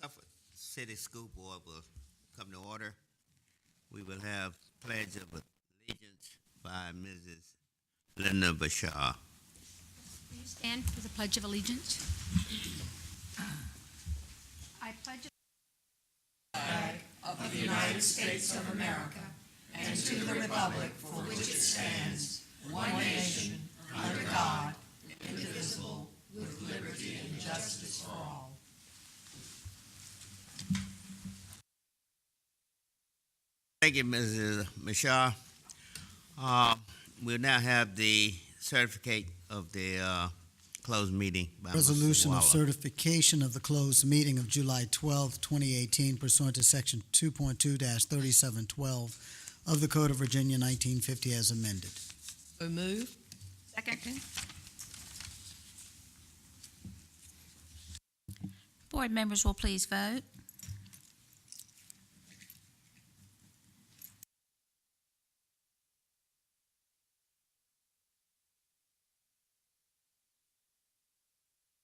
Suffolk City School Board will come to order. We will have Pledge of Allegiance by Mrs. Linda Bouchard. Will you stand for the Pledge of Allegiance? I pledge of the United States of America and to the republic for which it stands, one nation, under God, indivisible, with liberty and justice for all. Thank you, Mrs. Bouchard. We'll now have the certificate of the closed meeting by Resolution Mr. of Waller. certification of the closed meeting of July 12, 2018 pursuant to Section 2.2-3712 of the Code of Virginia 1950 as amended. So move. Second. Board members will please vote.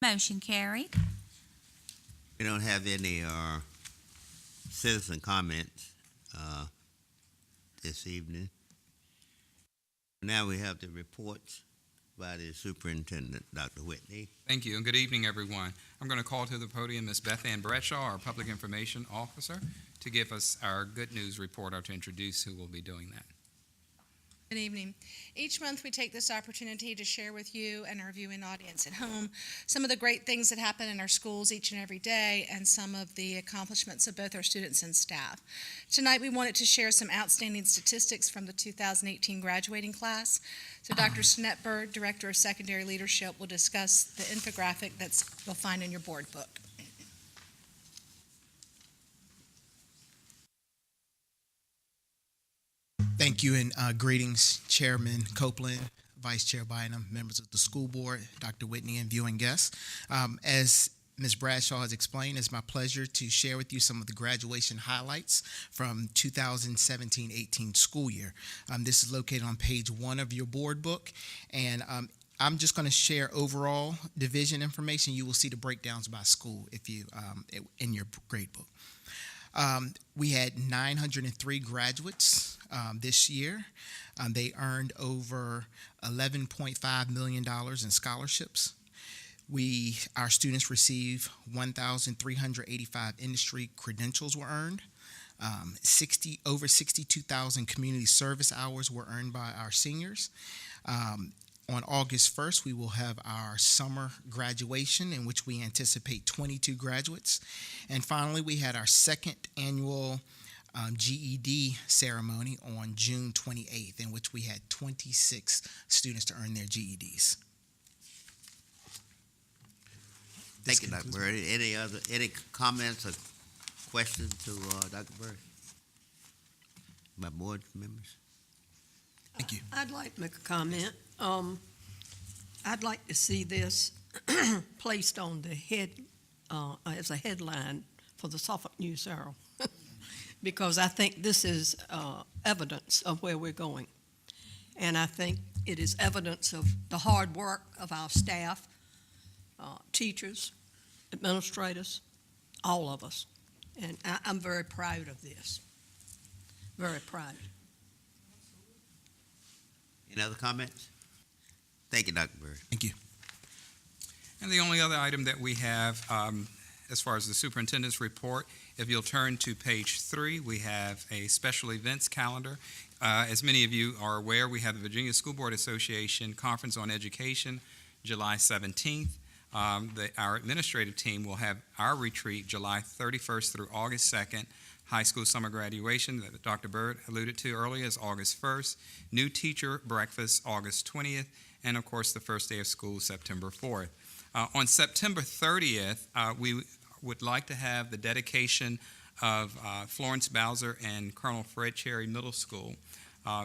Motion carried. We don't have any citizen comments this evening. Now we have the reports by the superintendent, Dr. Whitney. Thank you, and good evening, everyone. I'm going to call to the podium Ms. Bethanne Bradshaw, our Public Information Officer, to give us our good news report or to introduce who will be doing that. Good evening. Each month we take this opportunity to share with you and our viewing audience at home some of the great things that happen in our schools each and every day and some of the accomplishments of both our students and staff. Tonight we wanted to share some outstanding statistics from the 2018 graduating class. So Dr. Stenette, Byrd, Director of Secondary Leadership, will discuss the infographic you'll find in your board book. Thank you, and greetings, Chairman Copeland, Vice Chair Byrum, members of the school board, Dr. Whitney, and viewing guests. As Ms. Bradshaw has explained, it's my pleasure to share with you some of the graduation highlights from 2017-18 school year. This is located on page 1 of your board book, and I'm just going to share overall division information. You will see the breakdowns by school if you in your grade book. We had 903 graduates this year. They earned over $11.5 million in scholarships. Our students received 1,385 industry credentials were earned. Over 62,000 community service hours were earned by our seniors. On August 1st, we will have our summer graduation in which we anticipate 22 graduates. And finally, we had our second annual GED ceremony on June 28th, in which we had 26 students to earn their GEDs. Thank you, Dr. Byrd. Any comments or questions to Dr. Byrd? My board members? Thank you. I'd like to make a comment. I'd like to see this placed on the head as a headline for the Suffolk News Herald, because I think this is evidence of where we're going. And I think it is evidence of the hard work of our staff, teachers, administrators, all of us. And I'm very proud of this. Very proud. Any other comments? Thank you, Dr. Byrd. Thank you. And the only other item that we have as far as the superintendent's report, if you'll turn to page 3, we have a special events calendar. As many of you are aware, we have the Virginia School Board Association Conference on Education, July 17th. Our administrative team will have our retreat July 31st through August 2nd. High school summer graduation that Dr. Byrd alluded to earlier is August 1st. New teacher breakfast August 20th. And of course, the first day of school, September 4th. On September 30th, we would like to have the dedication of Florence Bowser and Colonel Fred Cherry Middle School.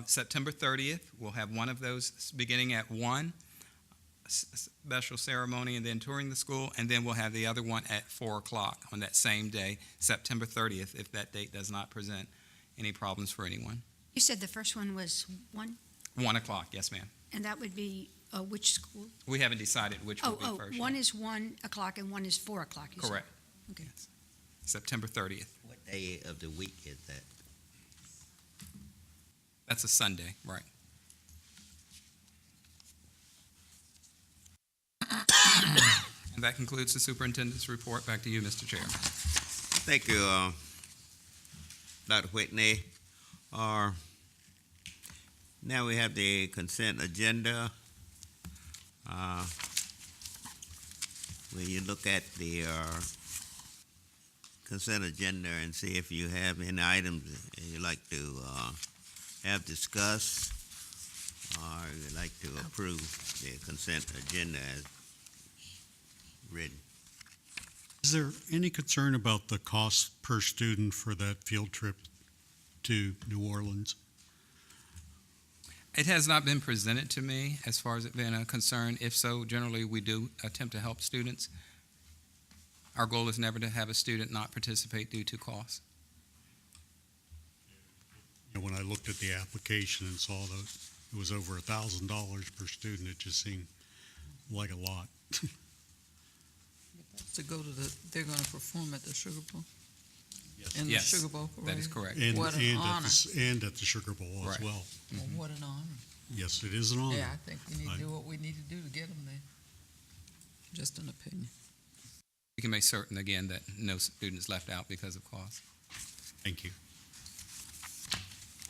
September 30th, we'll have one of those beginning at 1, special ceremony and then touring the school, and then we'll have the other one at 4 o'clock on that same day, September 30th, if that date does not present any problems for anyone. You said the first one was 1? 1 o'clock, yes, ma'am. And that would be which school? We haven't decided which will be first. One is 1 o'clock and one is 4 o'clock. Correct. Okay. Yes. September 30th. What day of the week is that? That's a Sunday, right? And that concludes the superintendent's report. Back to you, Mr. Chair. Thank you, Dr. Whitney. Now we have the consent agenda. Will you look at the consent agenda and see if you have any items that you'd like to have discussed, or you'd like to approve the consent agenda as written? Is there any concern about the cost per student for that field trip to New Orleans? It has not been presented to me as far as it being a concern. If so, generally, we do attempt to help students. Our goal is never to have a student not participate due to cost. And when I looked at the application and saw that it was over $1,000 per student, it just seemed like a lot. To go to they're going to perform at the Sugar Bowl? In the Yes, Sugar Bowl that is parade? correct. What an honor. And at the Sugar Bowl as Right. well. Well, what an honor. Yes, it is an honor. Yeah, I think we need to do what we need to do to get them there. Just an opinion. We can make certain, again, that no student is left out because of cost. Thank you.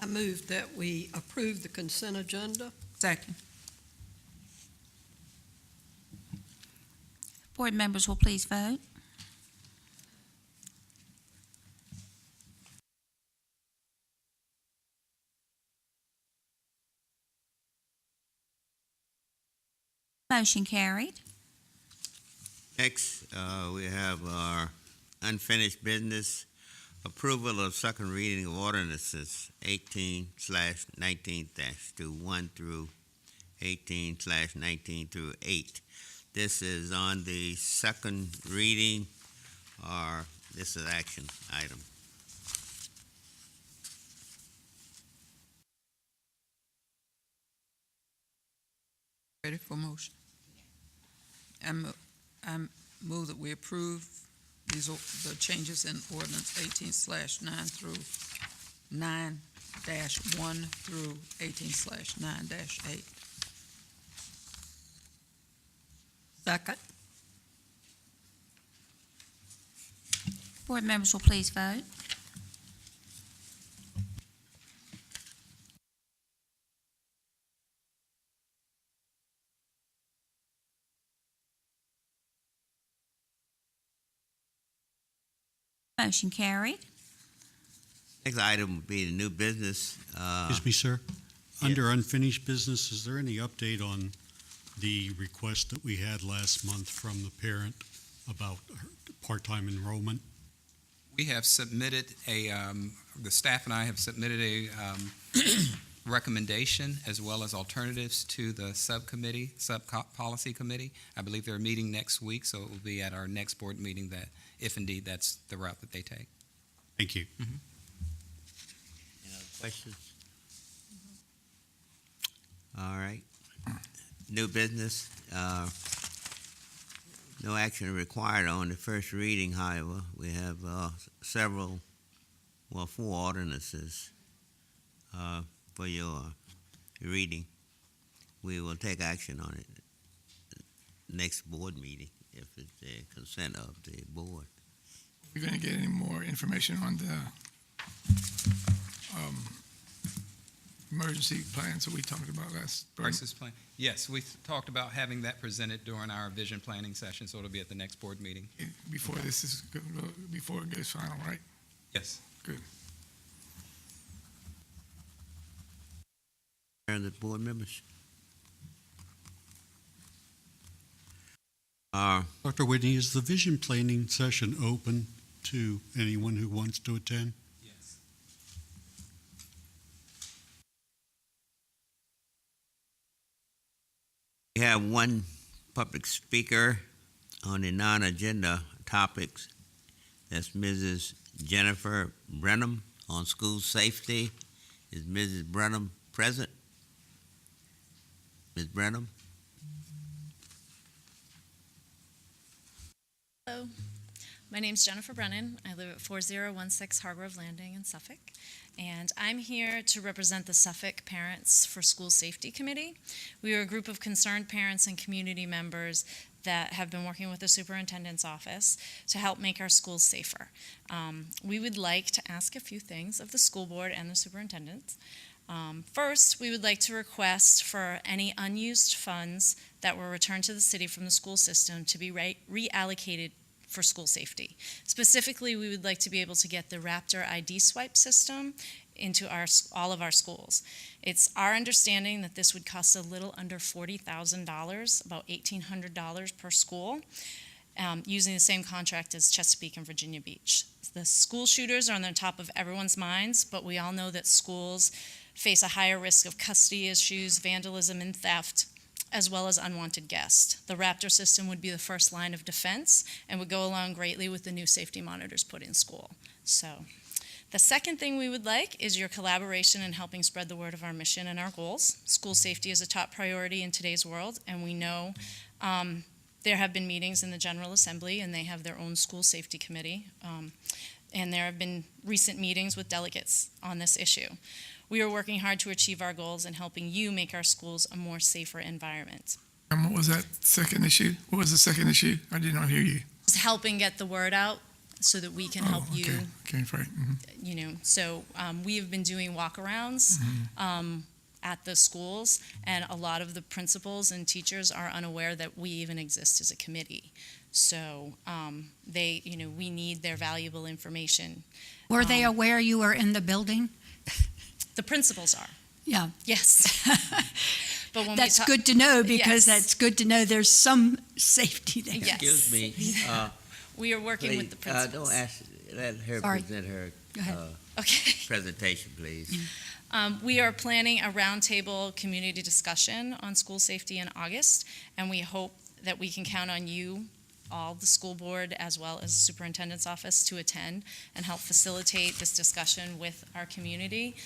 I move that we approve the consent agenda. Second. Board members will please vote. Motion carried. Next, we have our unfinished business, approval of second reading of ordinances 18/19-1 through 18/19 through 8. This is on the second reading, or this is action item. Ready for motion? I move that we approve the changes in ordinance 18/9 through 9-1 through 18/9-8. Second. Board members will please vote. Motion carried. Next item would be the new business. Excuse me, sir. Under unfinished business, is there any update on the request that we had last month from the parent about part-time enrollment? We have submitted the staff and I have submitted a recommendation as well as alternatives to the sub-policy committee. I believe they're meeting next week, so it will be at our next board meeting that, if indeed that's the route that they take. Thank you. Any other questions? All right. New business, no action required on the first reading, however. We have four ordinances for your reading. We will take action on it next board meeting if it's the consent of the board. We're going to get any more information on the emergency plans that we talked about last. Crisis plan? Yes, we talked about having that presented during our vision planning session, so it'll be at the next board meeting. Before before it gets final, right? Yes. Good. And the board members? Dr. Whitney, is the vision planning session open to anyone who wants to attend? Yes. We have one public speaker on the non-agenda topics. That's Mrs. Jennifer Brenham on school safety. Is Mrs. Brenham present? Ms. Brenham? Hello. My name's Jennifer Brennan. I live at 4016 Hargrove Landing in Suffolk, and I'm here to represent the Suffolk Parents for School Safety Committee. We are a group of concerned parents and community members that have been working with the superintendent's office to help make our schools safer. We would like to ask a few things of the school board and the superintendent. First, we would like to request for any unused funds that were returned to the city from the school system to be reallocated for school safety. Specifically, we would like to be able to get the Raptor ID swipe system into all of our schools. It's our understanding that this would cost a little under $40,000, about $1,800 per school, using the same contract as Chesapeake and Virginia Beach. The school shooters are on the top of everyone's minds, but we all know that schools face a higher risk of custody issues, vandalism, and theft, as well as unwanted guests. The Raptor system would be the first line of defense and would go along greatly with the new safety monitors put in school. So, the second thing we would like is your collaboration in helping spread the word of our mission and our goals. School safety is a top priority in today's world, and we know there have been meetings in the General Assembly, and they have their own school safety committee, and there have been recent meetings with delegates on this issue. We are working hard to achieve our goals and helping you make our schools a more safer environment. What was that second issue? What was the second issue? I did not hear you. Just helping get the word out so that we can help you. Okay, right. Mm-hmm. So we have been doing walkarounds at the schools, and a lot of the principals and teachers are unaware that we even exist as a committee. So we need their valuable information. Were they aware you were in the building? The principals are. Yeah. Yes. But when that's good to know, because yes. that's good to know there's some safety there. Yes. Excuse me. We are working with the principals. Don't ask, let her Sorry. present her Go ahead. Okay. presentation, please. We are planning a roundtable community discussion on school safety in August, and we hope that we can count on you, all the school board, as well as the superintendent's office, to attend and help facilitate this discussion with our community.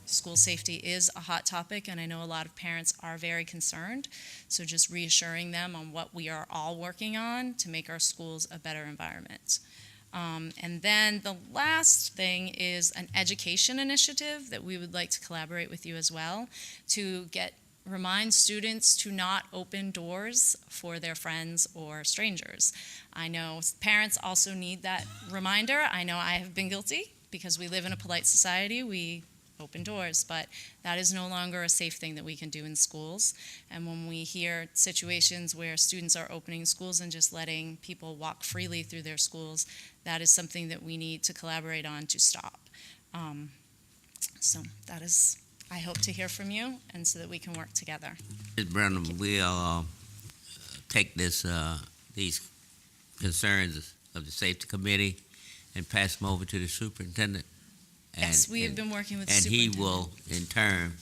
School safety is a hot topic, and I know a lot of parents are very concerned, so just reassuring them on what we are all working on to make our schools a better environment. And then the last thing is an education initiative that we would like to collaborate with you as well to remind students to not open doors for their friends or strangers. I know parents also need that reminder. I know I have been guilty because we live in a polite society. We open doors, but that is no longer a safe thing that we can do in schools. And when we hear situations where students are opening schools and just letting people walk freely through their schools, that is something that we need to collaborate on to stop. So that is, I hope to hear from you, and so that we can work together. Ms. Brenham, we'll take these concerns of the safety committee and pass them over to the superintendent. Yes, we have been working with the and he superintendent. will, in turn,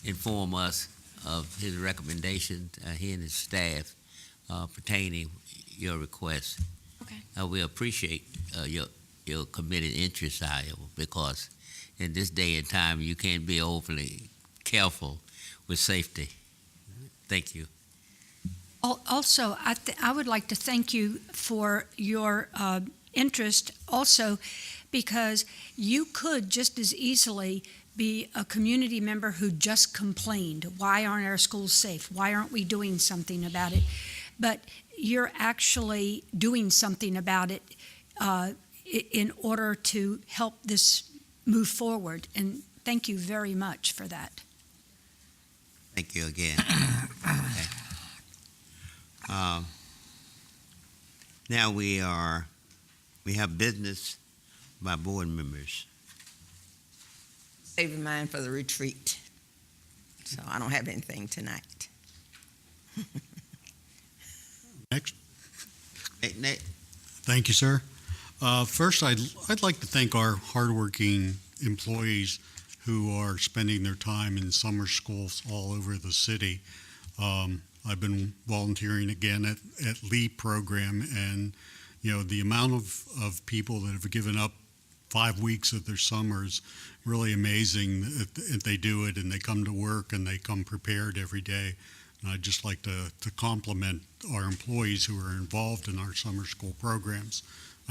inform us of his recommendations, he and his staff, pertaining your request. Okay. We appreciate your committed interest, Iowa, because in this day and time, you can't be overly careful with safety. Thank you. Also, I would like to thank you for your interest also, because you could just as easily be a community member who just complained, why aren't our schools safe? Why aren't we doing something about it? But you're actually doing something about it in order to help this move forward. And thank you very much for that. Thank you again. Okay. Now we have business by board members. Saving mine for the retreat. So I don't have anything tonight. Next. Nate? Thank you, sir. First, I'd like to thank our hardworking employees who are spending their time in summer schools all over the city. I've been volunteering again at Lee program, and the amount of people that have given up 5 weeks of their summer is really amazing that they do it, and they come to work and they come prepared every day. And I'd just like to compliment our employees who are involved in our summer school programs.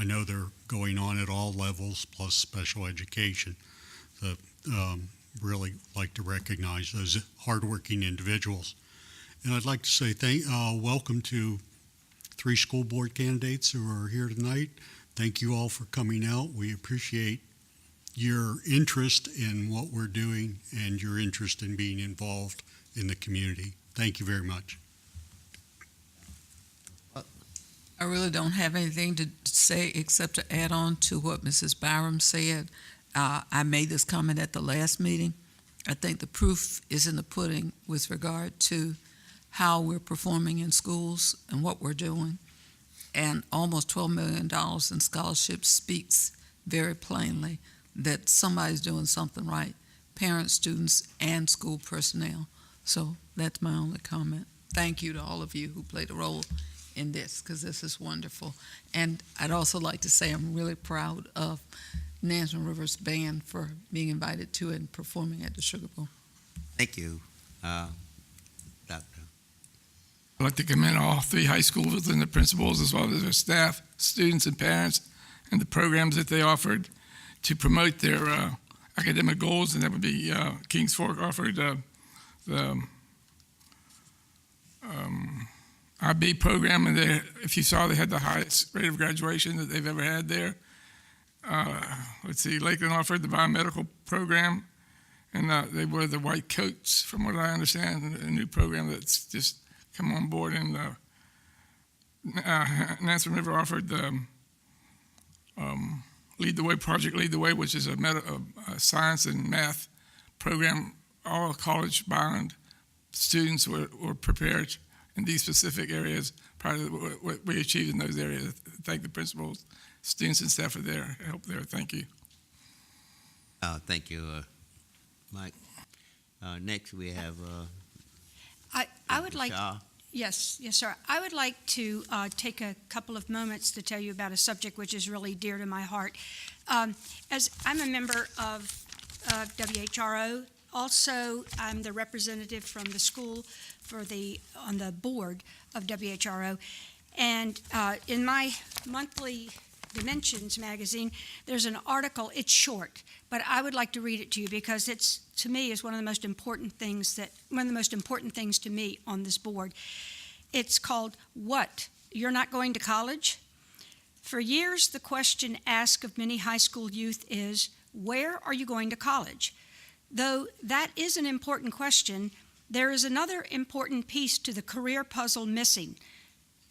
I know they're going on at all levels, plus special education. So really like to recognize those hardworking individuals. And I'd like to say welcome to 3 school board candidates who are here tonight. Thank you all for coming out. We appreciate your interest in what we're doing and your interest in being involved in the community. Thank you very much. I really don't have anything to say except to add on to what Mrs. Byrum said. I made this comment at the last meeting. I think the proof is in the pudding with regard to how we're performing in schools and what we're doing. And almost $12 million in scholarships speaks very plainly that somebody's doing something right, parents, students, and school personnel. So that's my only comment. Thank you to all of you who played a role in this, because this is wonderful. And I'd also like to say I'm really proud of Nansemond Rivers Band for being invited to and performing at the Sugar Bowl. Thank you, Doctor. I'd like to commend all 3 high schools and the principals, as well as their staff, students, and parents, and the programs that they offered to promote their academic goals, and that would be Kings Fork offered the IB program, and if you saw, they had the highest rate of graduation that they've ever had there. Lakeland offered the biomedical program, and they were the white coats, from what I understand, a new program that's just come on board. And Nansemond River offered the Lead the Way Project, Lead the Way, which is a science and math program. All college-bound students were prepared in these specific areas prior to what we achieved in those areas. Thank the principals, students, and staff for their help there. Thank you. Thank you, Mike. Next, we have I would like, Bouchard. yes, sir. I would like to take a couple of moments to tell you about a subject which is really dear to my heart. As I'm a member of WHRO, also I'm the representative from the school on the board of WHRO, and in my monthly Dimensions magazine, there's an article. It's short, but I would like to read it to you because it's, to me, is one of the most important things to me on this board. It's called "What? You're Not Going to College?" For years, the question asked of many high school youth is, "Where are you going to college?" Though that is an important question, there is another important piece to the career puzzle missing.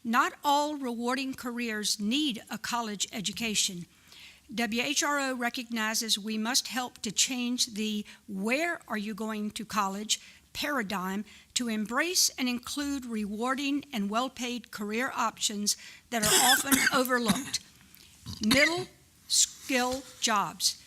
Not all rewarding careers need a college education. WHRO recognizes we must help to change the "where are you going to college" paradigm to embrace and include rewarding and well-paid career options that are often overlooked. Middle skill jobs.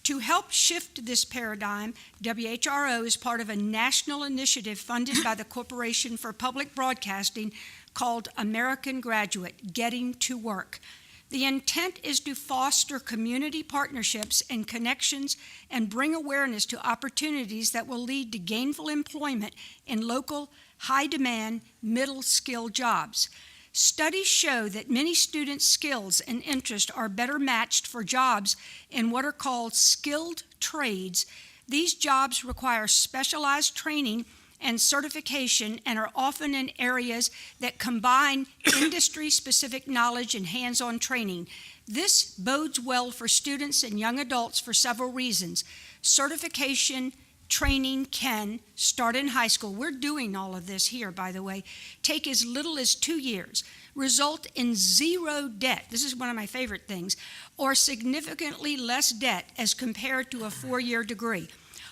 To help shift this paradigm, WHRO is part of a national initiative funded by the Corporation for Public Broadcasting called American Graduate, Getting to Work. The intent is to foster community partnerships and connections and bring awareness to opportunities that will lead to gainful employment in local, high-demand, middle-skill jobs. Studies show that many students' skills and interests are better matched for jobs in what are called skilled trades. These jobs require specialized training and certification and are often in areas that combine industry-specific knowledge and hands-on training. This bodes well for students and young adults for several reasons. Certification training can start in high school. We're doing all of this here, by the way. Take as little as 2 years. Result in zero debt. This is one of my favorite things. Or significantly less debt as compared to a 4-year degree.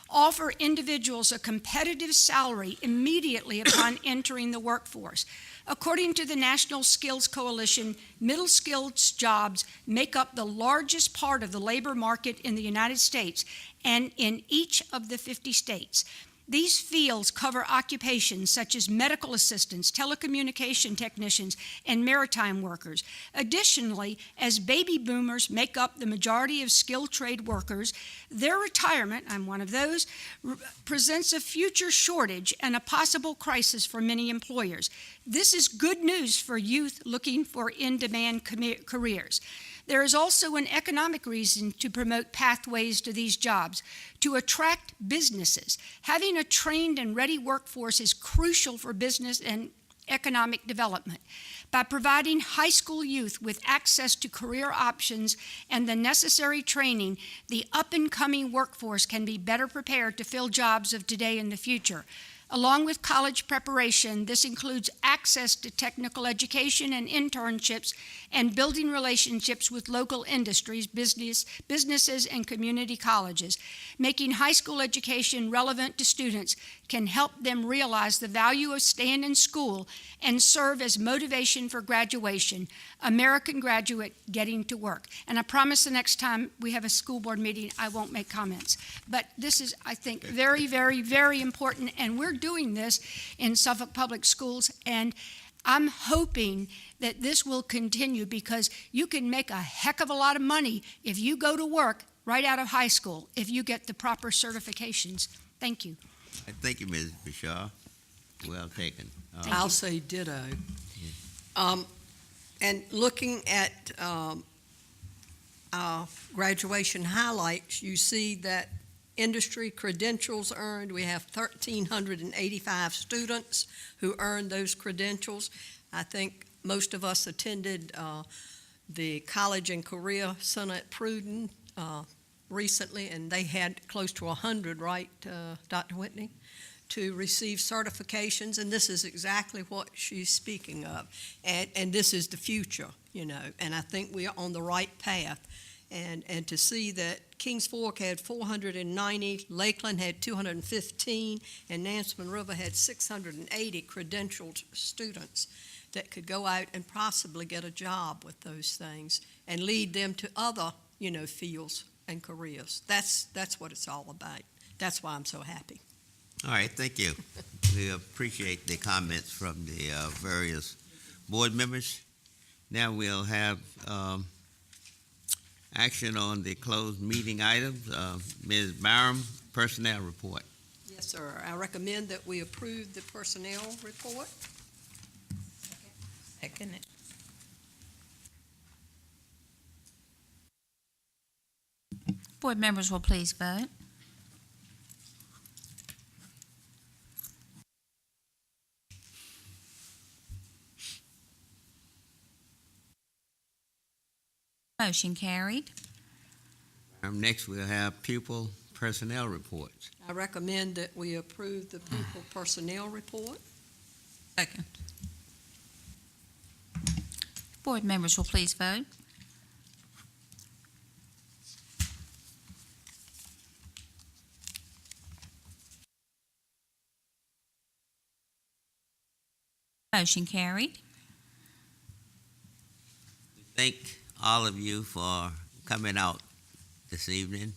Offer individuals a competitive salary immediately upon entering the workforce. According to the National Skills Coalition, middle skills jobs make up the largest part of the labor market in the United States and in each of the 50 states. These fields cover occupations such as medical assistants, telecommunication technicians, and maritime workers. Additionally, as baby boomers make up the majority of skilled trade workers, their retirement, I'm one of those, presents a future shortage and a possible crisis for many employers. This is good news for youth looking for in-demand careers. There is also an economic reason to promote pathways to these jobs, to attract businesses. Having a trained and ready workforce is crucial for business and economic development. By providing high school youth with access to career options and the necessary training, the up-and-coming workforce can be better prepared to fill jobs of today and the future. Along with college preparation, this includes access to technical education and internships and building relationships with local industries, businesses, and community colleges. Making high school education relevant to students can help them realize the value of staying in school and serve as motivation for graduation, American graduate getting to work. And I promise the next time we have a school board meeting, I won't make comments. But this is, I think, very, very, very important, and we're doing this in Suffolk Public Schools, and I'm hoping that this will continue because you can make a heck of a lot of money if you go to work right out of high school, if you get the proper certifications. Thank you. Thank you, Ms. Bouchard. Well taken. I'll say ditto. And looking at our graduation highlights, you see that industry credentials earned, we have 1,385 students who earned those credentials. I think most of us attended the College and Career Center at Pruden recently, and they had close to 100, right, Dr. Whitney, to receive certifications, and this is exactly what she's speaking of. And this is the future, you know, and I think we are on the right path. And to see that Kings Fork had 490, Lakeland had 215, and Nansemond River had 680 credentialed students that could go out and possibly get a job with those things and lead them to other, you know, fields and careers. That's what it's all about. That's why I'm so happy. All right, thank you. We appreciate the comments from the various board members. Now we'll have action on the closed meeting items. Ms. Byrum, personnel report. Yes, sir. I recommend that we approve the personnel report. Second. Board members will please vote. Motion carried. Next, we'll have pupil personnel reports. I recommend that we approve the pupil personnel report. Second. Board members will please vote. Motion carried. Thank all of you for coming out this evening,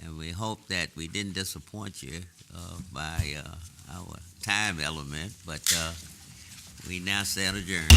and we hope that we didn't disappoint you by our time element, but we now stand adjourned.